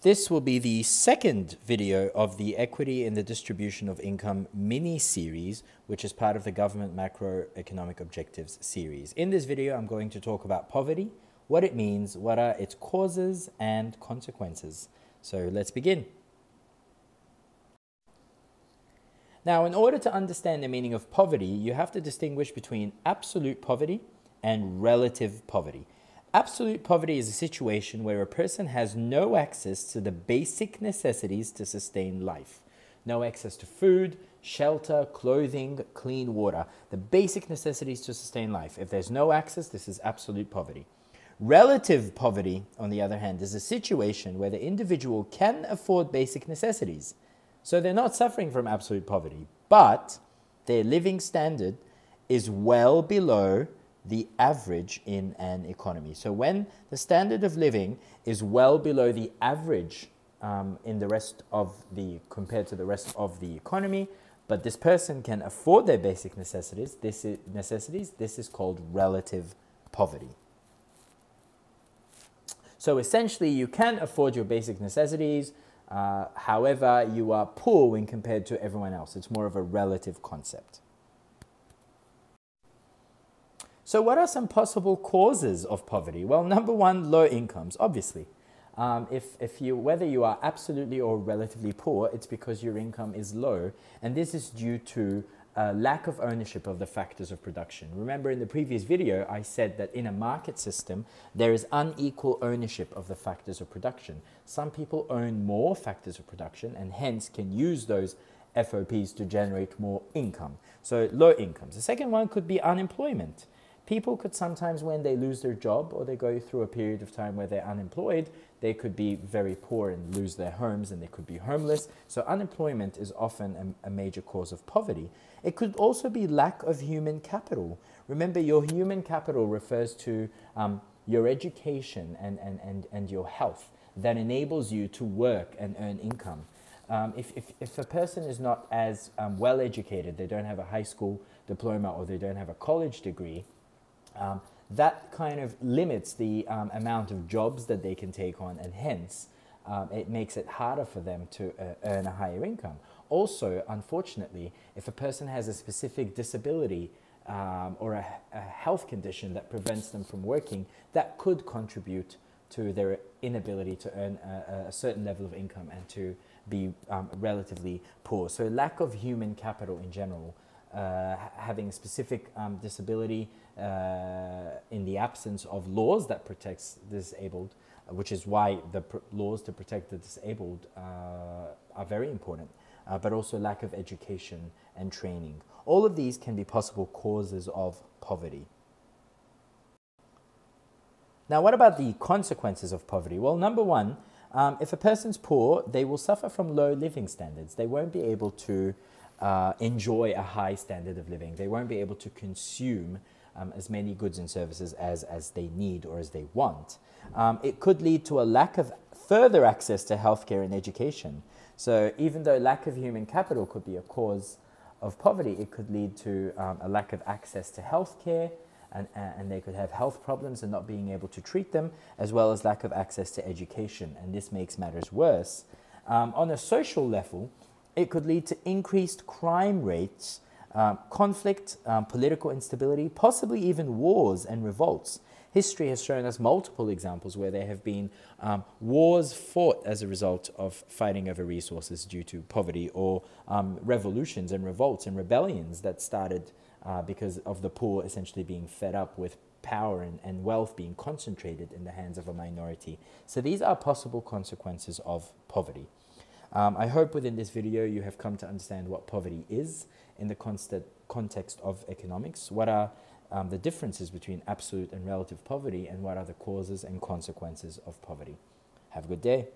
This will be the second video of the Equity in the Distribution of Income mini-series, which is part of the Government Macroeconomic Objectives series. In this video, I'm going to talk about poverty, what it means, what are its causes and consequences. So let's begin. Now, in order to understand the meaning of poverty, you have to distinguish between absolute poverty and relative poverty. Absolute poverty is a situation where a person has no access to the basic necessities to sustain life. No access to food, shelter, clothing, clean water. The basic necessities to sustain life. If there's no access, this is absolute poverty. Relative poverty, on the other hand, is a situation where the individual can afford basic necessities. So they're not suffering from absolute poverty, but their living standard is well below the average in an economy. So when the standard of living is well below the average in the rest of compared to the rest of the economy, but this person can afford their basic necessities, this is called relative poverty. So essentially, you can afford your basic necessities, however, you are poor when compared to everyone else. It's more of a relative concept. So what are some possible causes of poverty? Well, number one, low incomes, obviously. Whether you are absolutely or relatively poor, it's because your income is low, and this is due to a lack of ownership of the factors of production. Remember in the previous video, I said that in a market system, there is unequal ownership of the factors of production. Some people own more factors of production and hence can use those FOPs to generate more income. So low incomes. The second one could be unemployment. People could sometimes, when they lose their job or they go through a period of time where they're unemployed, they could be very poor and lose their homes and they could be homeless. So unemployment is often a major cause of poverty. It could also be lack of human capital. Remember, your human capital refers to your education and your health that enables you to work and earn income. If a person is not as well educated, they don't have a high school diploma or they don't have a college degree, that kind of limits the amount of jobs that they can take on, and hence it makes it harder for them to earn a higher income. Also, unfortunately, if a person has a specific disability or a health condition that prevents them from working, that could contribute to their inability to earn a certain level of income and to be relatively poor. So lack of human capital in general, having a specific disability in the absence of laws that protects the disabled, which is why the laws to protect the disabled are very important, but also lack of education and training. All of these can be possible causes of poverty. Now, what about the consequences of poverty? Well, number one, if a person's poor, they will suffer from low living standards. They won't be able to enjoy a high standard of living. They won't be able to consume as many goods and services as they need or as they want. It could lead to a lack of further access to healthcare and education. So even though lack of human capital could be a cause of poverty, it could lead to a lack of access to healthcare, and they could have health problems and not being able to treat them, as well as lack of access to education, and this makes matters worse. On a social level, it could lead to increased crime rates, conflict, political instability, possibly even wars and revolts. History has shown us multiple examples where there have been wars fought as a result of fighting over resources due to poverty, or revolutions and revolts and rebellions that started because of the poor essentially being fed up with power and wealth being concentrated in the hands of a minority. So these are possible consequences of poverty. I hope within this video you have come to understand what poverty is in the context of economics, what are the differences between absolute and relative poverty, and what are the causes and consequences of poverty. Have a good day.